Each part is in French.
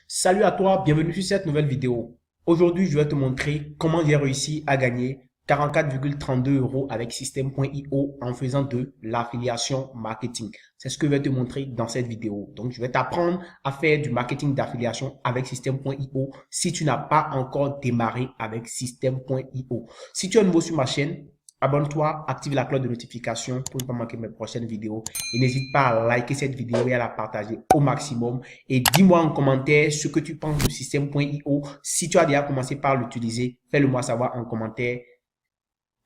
Salut à toi, bienvenue sur cette nouvelle vidéo. Aujourd'hui, je vais te montrer comment j'ai réussi à gagner 44,32 € avec System.io en faisant de l'affiliation marketing. C'est ce que je vais te montrer dans cette vidéo. Donc, je vais t'apprendre à faire du marketing d'affiliation avec System.io si tu n'as pas encore démarré avec System.io. Si tu es nouveau sur ma chaîne, abonne-toi, active la cloche de notification pour ne pas manquer mes prochaines vidéos. Et n'hésite pas à liker cette vidéo et à la partager au maximum. Et dis-moi en commentaire ce que tu penses de System.io. Si tu as déjà commencé par l'utiliser, fais-le moi savoir en commentaire.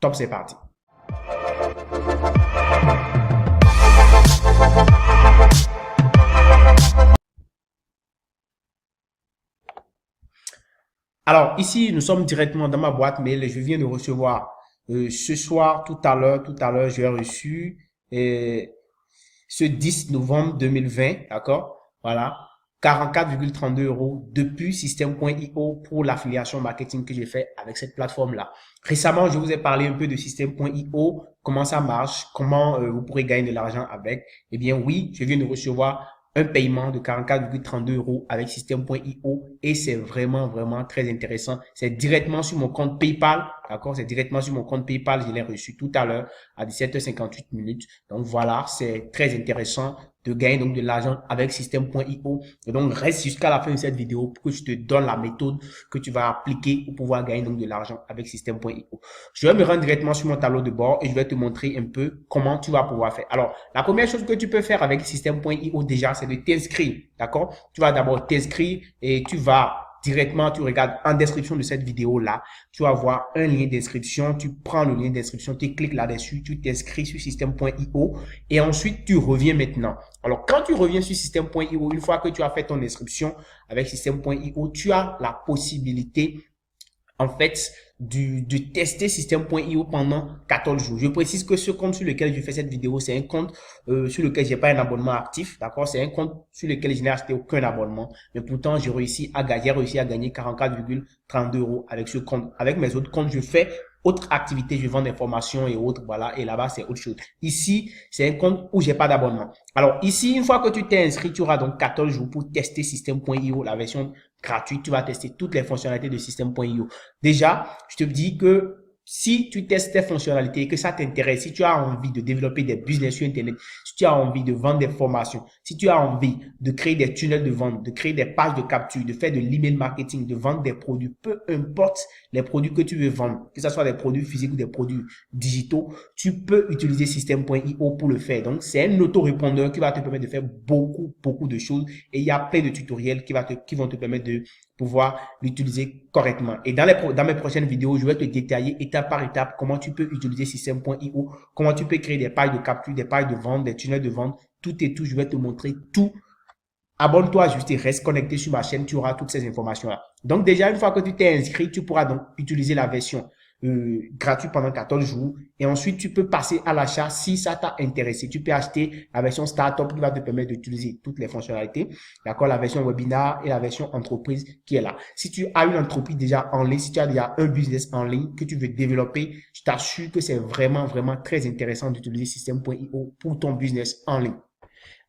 Top, c'est parti. Alors, ici, nous sommes directement dans ma boîte mail. Je viens de recevoir ce soir, tout à l'heure, j'ai reçu ce 10 novembre 2020, d'accord? Voilà, 44,32 € depuis System.io pour l'affiliation marketing que j'ai fait avec cette plateforme-là. Récemment, je vous ai parlé un peu de System.io, comment ça marche, comment vous pourrez gagner de l'argent avec. Eh bien, oui, je viens de recevoir un paiement de 44,32 € avec System.io et c'est vraiment très intéressant. C'est directement sur mon compte PayPal, d'accord? C'est directement sur mon compte PayPal. Je l'ai reçu tout à l'heure à 17h58 minutes. Donc voilà, c'est très intéressant de gagner donc de l'argent avec System.io. Et donc reste jusqu'à la fin de cette vidéo pour que je te donne la méthode que tu vas appliquer pour pouvoir gagner donc de l'argent avec System.io. Je vais me rendre directement sur mon tableau de bord et je vais te montrer un peu comment tu vas pouvoir faire. Alors, la première chose que tu peux faire avec System.io déjà, c'est de t'inscrire, d'accord? Tu vas d'abord t'inscrire et tu vas directement, tu regardes en description de cette vidéo-là, tu vas voir un lien d'inscription, tu prends le lien d'inscription, tu cliques là-dessus, tu t'inscris sur System.io et ensuite tu reviens maintenant. Alors, quand tu reviens sur System.io, une fois que tu as fait ton inscription avec System.io, tu as la possibilité en fait, de tester System.io pendant 14 jours. Je précise que ce compte sur lequel je fais cette vidéo, c'est un compte sur lequel j'ai pas un abonnement actif, d'accord? C'est un compte sur lequel je n'ai acheté aucun abonnement, mais pourtant j'ai réussi à gagner 44,32 € avec ce compte. Avec mes autres comptes, je fais autre activité, je vends des formations et autres, voilà, et là-bas c'est autre chose. Ici, c'est un compte où j'ai pas d'abonnement. Alors ici, une fois que tu t'es inscrit, tu auras donc 14 jours pour tester System.io, la version gratuite. Tu vas tester toutes les fonctionnalités de System.io. Déjà, je te dis que si tu testes tes fonctionnalités et que ça t'intéresse, si tu as envie de développer des business sur Internet, si tu as envie de vendre des formations, si tu as envie de créer des tunnels de vente, de créer des pages de capture, de faire de l'email marketing, de vendre des produits, peu importe les produits que tu veux vendre, que ce soit des produits physiques ou des produits digitaux, tu peux utiliser System.io pour le faire. Donc, c'est un autorépondeur qui va te permettre de faire beaucoup de choses et il y a plein de tutoriels qui vont te permettre de pouvoir l'utiliser correctement. Et dans mes prochaines vidéos, je vais te détailler étape par étape comment tu peux utiliser System.io, comment tu peux créer des pages de capture, des pages de vente, des tunnels de vente, tout et tout. Je vais te montrer tout. Abonne-toi juste et reste connecté sur ma chaîne, tu auras toutes ces informations-là. Donc déjà, une fois que tu t'es inscrit, tu pourras donc utiliser la version gratuite pendant 14 jours. Et ensuite, tu peux passer à l'achat si ça t'a intéressé. Tu peux acheter la version Startup qui va te permettre d'utiliser toutes les fonctionnalités. D'accord, la version webinar et la version entreprise qui est là. Si tu as une entreprise déjà en ligne, si tu as déjà un business en ligne que tu veux développer, je t'assure que c'est vraiment très intéressant d'utiliser System.io pour ton business en ligne.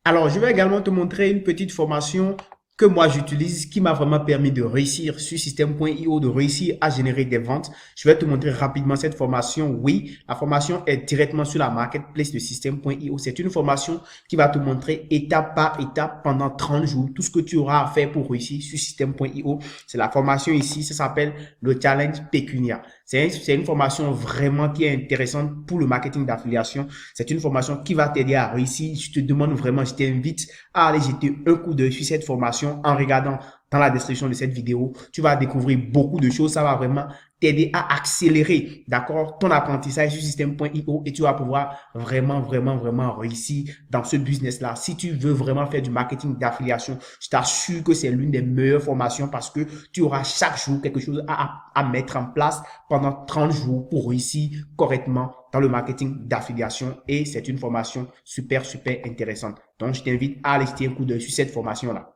Alors, je vais également te montrer une petite formation que moi j'utilise, qui m'a vraiment permis de réussir sur System.io, de réussir à générer des ventes. Je vais te montrer rapidement cette formation. Oui, la formation est directement sur la marketplace de System.io. C'est une formation qui va te montrer étape par étape pendant 30 jours tout ce que tu auras à faire pour réussir sur System.io. C'est la formation ici, ça s'appelle le Challenge Pécunia. C'est une formation vraiment qui est intéressante pour le marketing d'affiliation. C'est une formation qui va t'aider à réussir. Je te demande vraiment, je t'invite à aller jeter un coup d'œil sur cette formation en regardant dans la description de cette vidéo. Tu vas découvrir beaucoup de choses. Ça va vraiment t'aider à accélérer, d'accord, ton apprentissage sur System.io et tu vas pouvoir vraiment réussir dans ce business-là. Si tu veux vraiment faire du marketing d'affiliation, je t'assure que c'est l'une des meilleures formations parce que tu auras chaque jour quelque chose à mettre en place pendant 30 jours pour réussir correctement dans le marketing d'affiliation et c'est une formation super intéressante. Donc, je t'invite à aller jeter un coup d'œil sur cette formation-là.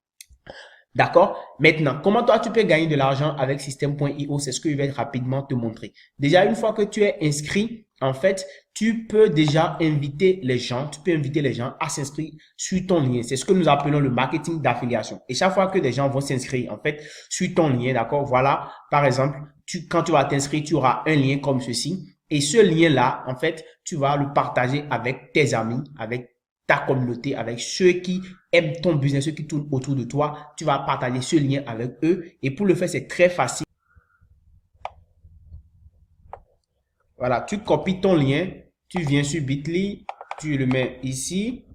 D'accord? Maintenant, comment toi tu peux gagner de l'argent avec System.io? C'est ce que je vais rapidement te montrer. Déjà, une fois que tu es inscrit, en fait, tu peux déjà inviter les gens, tu peux inviter les gens à s'inscrire sur ton lien. C'est ce que nous appelons le marketing d'affiliation. Et chaque fois que des gens vont s'inscrire, en fait, sur ton lien, d'accord? Voilà, par exemple, quand tu vas t'inscrire, tu auras un lien comme ceci. Et ce lien-là, en fait, tu vas le partager avec tes amis, avec ta communauté, avec ceux qui aiment ton business, ceux qui tournent autour de toi. Tu vas partager ce lien avec eux. Et pour le faire, c'est très facile. Voilà, tu copies ton lien, tu viens sur Bitly, tu le mets ici.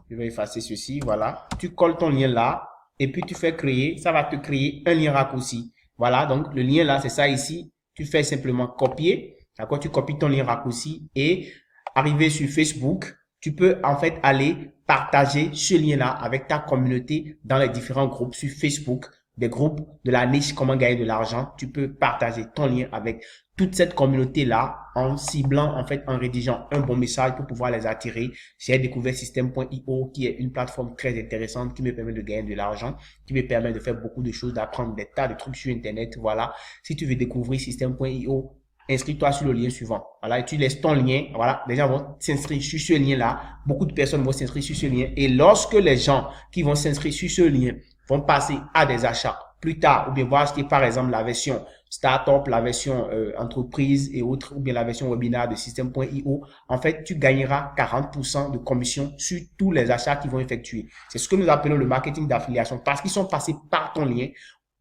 Je vais effacer ceci, voilà. Tu colles ton lien là et puis tu fais créer. Ça va te créer un lien raccourci. Voilà, donc le lien là, c'est ça ici. Tu fais simplement copier. D'accord, tu copies ton lien raccourci et arriver sur Facebook, tu peux en fait aller partager ce lien-là avec ta communauté dans les différents groupes sur Facebook, des groupes de la niche comment gagner de l'argent. Tu peux partager ton lien avec toute cette communauté-là en ciblant, en fait, en rédigeant un bon message pour pouvoir les attirer. J'ai découvert System.io qui est une plateforme très intéressante qui me permet de gagner de l'argent, qui me permet de faire beaucoup de choses, d'apprendre des tas de trucs sur Internet. Voilà. Si tu veux découvrir System.io, inscris-toi sur le lien suivant. Voilà, et tu laisses ton lien. Voilà, les gens vont s'inscrire sur ce lien-là. Beaucoup de personnes vont s'inscrire sur ce lien. Et lorsque les gens qui vont s'inscrire sur ce lien vont passer à des achats plus tard, ou bien vont acheter par exemple la version startup, la version entreprise et autres, ou bien la version webinaire de System.io, en fait, tu gagneras 40% de commission sur tous les achats qu'ils vont effectuer. C'est ce que nous appelons le marketing d'affiliation parce qu'ils sont passés par ton lien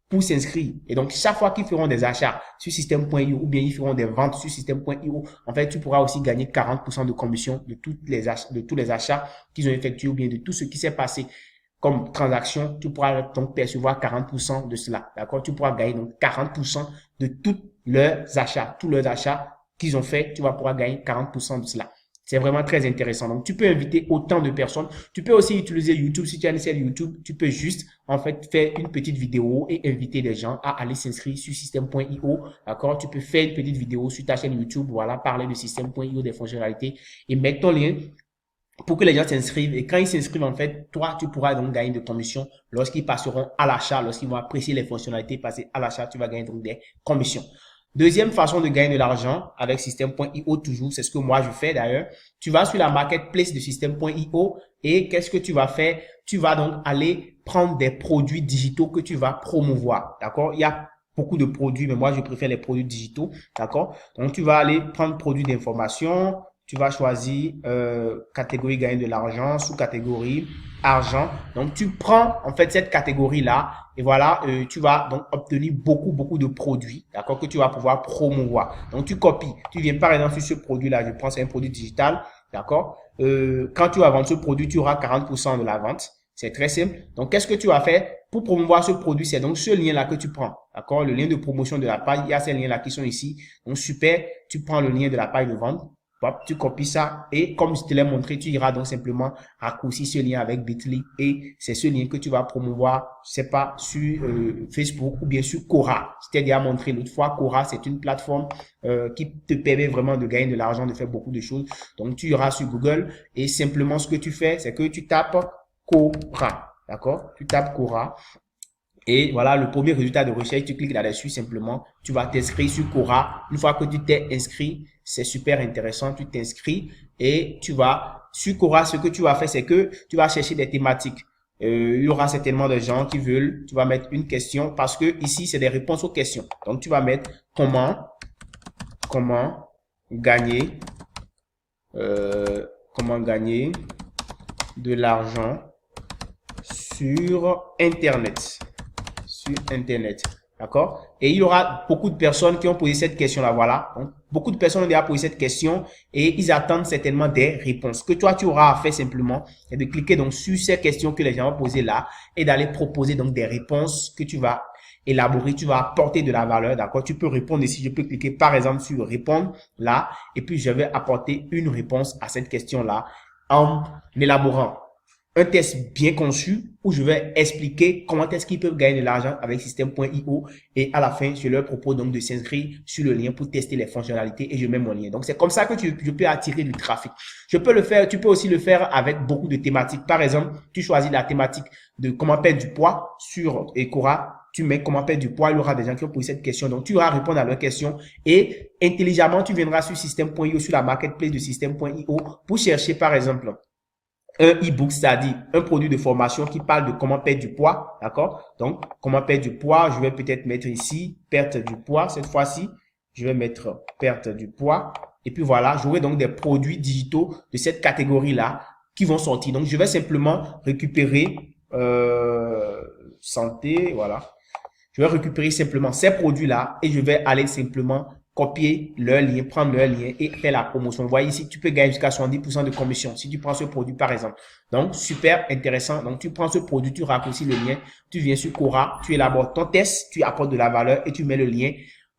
pour s'inscrire. Et donc, chaque fois qu'ils feront des achats sur System.io ou bien ils feront des ventes sur System.io, en fait, tu pourras aussi gagner 40% de commission de tous les achats qu'ils ont effectués ou bien de tout ce qui s'est passé comme transaction. Tu pourras donc percevoir 40% de cela. D'accord? Tu pourras gagner donc 40% de tous leurs achats qu'ils ont fait. Tu vas pouvoir gagner 40% de cela. C'est vraiment très intéressant. Donc, tu peux inviter autant de personnes. Tu peux aussi utiliser YouTube. Si tu as une chaîne YouTube, tu peux juste, en fait, faire une petite vidéo et inviter des gens à aller s'inscrire sur System.io. D'accord? Tu peux faire une petite vidéo sur ta chaîne YouTube. Voilà, parler de System.io, des fonctionnalités et mettre ton lien pour que les gens s'inscrivent. Et quand ils s'inscrivent, en fait, toi, tu pourras donc gagner de commissions lorsqu'ils passeront à l'achat, lorsqu'ils vont apprécier les fonctionnalités, passer à l'achat, tu vas gagner donc des commissions. Deuxième façon de gagner de l'argent avec System.io toujours, c'est ce que moi je fais d'ailleurs. Tu vas sur la marketplace de System.io et qu'est-ce que tu vas faire? Tu vas donc aller prendre des produits digitaux que tu vas promouvoir. D'accord? Il y a beaucoup de produits, mais moi je préfère les produits digitaux. D'accord? Donc tu vas aller prendre produits d'information. Tu vas choisir catégorie gagner de l'argent, sous-catégorie argent. Donc, tu prends en fait cette catégorie-là et voilà, tu vas donc obtenir beaucoup de produits, d'accord, que tu vas pouvoir promouvoir. Donc, tu copies. Tu viens par exemple sur ce produit-là, je prends c'est un produit digital, d'accord. Quand tu vas vendre ce produit, tu auras 40% de la vente. C'est très simple. Donc, qu'est-ce que tu vas faire pour promouvoir ce produit? C'est donc ce lien-là que tu prends, d'accord, le lien de promotion de la page. Il y a ces liens-là qui sont ici. Donc, super, tu prends le lien de la page de vente. Tu copies ça et comme je te l'ai montré, tu iras donc simplement raccourcir ce lien avec Bitly et c'est ce lien que tu vas promouvoir, je sais pas, sur Facebook ou bien sur Quora. Je t'ai déjà montré l'autre fois, Quora, c'est une plateforme qui te permet vraiment de gagner de l'argent, de faire beaucoup de choses. Donc, tu iras sur Google et simplement ce que tu fais, c'est que tu tapes Quora, d'accord? Tu tapes Quora. Et voilà, le premier résultat de recherche, tu cliques là-dessus simplement, tu vas t'inscrire sur Quora. Une fois que tu t'es inscrit, c'est super intéressant, tu t'inscris et tu vas, sur Quora, ce que tu vas faire, c'est que tu vas chercher des thématiques. Il y aura certainement des gens qui veulent, tu vas mettre une question parce que ici, c'est des réponses aux questions. Donc, tu vas mettre comment gagner, comment gagner de l'argent sur Internet. D'accord? Et il y aura beaucoup de personnes qui ont posé cette question-là, voilà. Donc, beaucoup de personnes ont déjà posé cette question et ils attendent certainement des réponses. Ce que toi, tu auras à faire simplement, c'est de cliquer donc sur ces questions que les gens ont posées là et d'aller proposer donc des réponses que tu vas élaborer, tu vas apporter de la valeur, d'accord? Tu peux répondre ici, je peux cliquer par exemple sur répondre là et puis je vais apporter une réponse à cette question-là en élaborant un test bien conçu où je vais expliquer comment est-ce qu'ils peuvent gagner de l'argent avec Système.io et à la fin, je leur propose donc de s'inscrire sur le lien pour tester les fonctionnalités et je mets mon lien. Donc, c'est comme ça que je peux attirer du trafic. Je peux le faire, tu peux aussi le faire avec beaucoup de thématiques. Par exemple, tu choisis la thématique de comment perdre du poids sur Ecora. Tu mets comment perdre du poids, il y aura des gens qui ont posé cette question. Donc, tu vas répondre à leurs questions et intelligemment, tu viendras sur Système.io, sur la marketplace de Système.io pour chercher, par exemple, un e-book, c'est-à-dire un produit de formation qui parle de comment perdre du poids, d'accord? Donc, comment perdre du poids, je vais peut-être mettre ici, perte du poids, cette fois-ci, je vais mettre perte du poids. Et puis voilà, j'aurai donc des produits digitaux de cette catégorie-là qui vont sortir. Donc, je vais simplement récupérer santé, voilà. Je vais récupérer simplement ces produits-là et je vais aller simplement copier leur lien, prendre leur lien et faire la promotion. Vous voyez ici, tu peux gagner jusqu'à 70% de commission si tu prends ce produit par exemple. Donc, super intéressant. Donc, tu prends ce produit, tu raccourcis le lien, tu viens sur Quora, tu élabores ton test, tu apportes de la valeur et tu mets le lien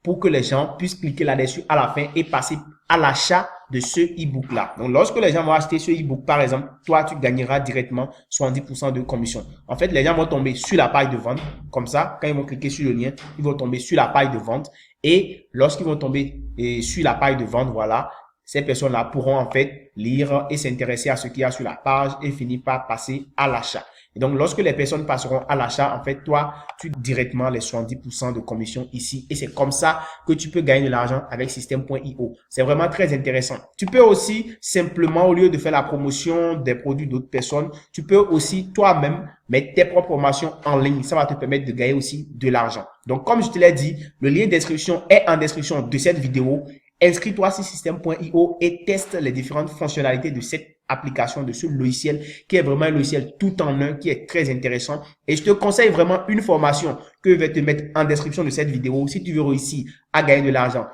pour que les gens puissent cliquer là-dessus à la fin et passer à l'achat de ce e-book là. Donc, lorsque les gens vont acheter ce e-book, par exemple, toi, tu gagneras directement 70% de commission. En fait, les gens vont tomber sur la page de vente. Comme ça, quand ils vont cliquer sur le lien, ils vont tomber sur la page de vente. Et lorsqu'ils vont tomber sur la page de vente, voilà, ces personnes-là pourront en fait lire et s'intéresser à ce qu'il y a sur la page et finir par passer à l'achat. Et donc, lorsque les personnes passeront à l'achat, en fait, toi, tu directement les 70% de commission ici. Et c'est comme ça que tu peux gagner de l'argent avec Système.io. C'est vraiment très intéressant. Tu peux aussi simplement, au lieu de faire la promotion des produits d'autres personnes, tu peux aussi toi-même mettre tes propres formations en ligne. Ça va te permettre de gagner aussi de l'argent. Donc, comme je te l'ai dit, le lien d'inscription est en description de cette vidéo. Inscris-toi sur Système.io et teste les différentes fonctionnalités de cette application, de ce logiciel qui est vraiment un logiciel tout en un, qui est très intéressant. Et je te conseille vraiment une formation que je vais te mettre en description de cette vidéo. Si tu veux réussir à gagner de l'argent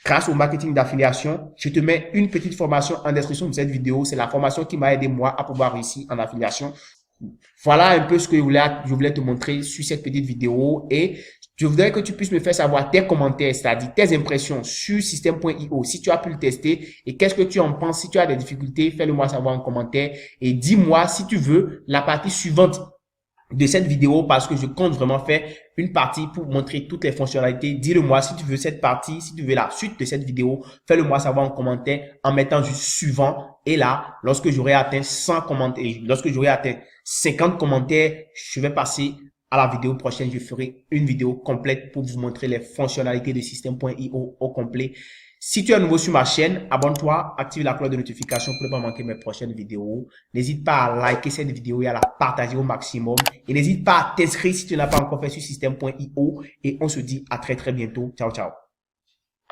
grâce au marketing d'affiliation, je te mets une petite formation en description de cette vidéo. C'est la formation qui m'a aidé moi à pouvoir réussir en affiliation. Voilà un peu ce que je voulais te montrer sur cette petite vidéo et je voudrais que tu puisses me faire savoir tes commentaires, c'est-à-dire tes impressions sur Système.io, si tu as pu le tester et qu'est-ce que tu en penses. Si tu as des difficultés, fais-le moi savoir en commentaire et dis-moi si tu veux la partie suivante de cette vidéo parce que je compte vraiment faire une partie pour montrer toutes les fonctionnalités. Dis-le moi si tu veux cette partie, si tu veux la suite de cette vidéo, fais-le moi savoir en commentaire en mettant juste suivant. Et là, lorsque j'aurai atteint 100 commentaires, lorsque j'aurai atteint 50 commentaires, je vais passer à la vidéo prochaine. Je ferai une vidéo complète pour vous montrer les fonctionnalités de Système.io au complet. Si tu es nouveau sur ma chaîne, abonne-toi, active la cloche de notification pour ne pas manquer mes prochaines vidéos. N'hésite pas à liker cette vidéo et à la partager au maximum. Et n'hésite pas à t'inscrire si tu n'as pas encore fait sur Système.io. Et on se dit à très bientôt. Ciao, ciao.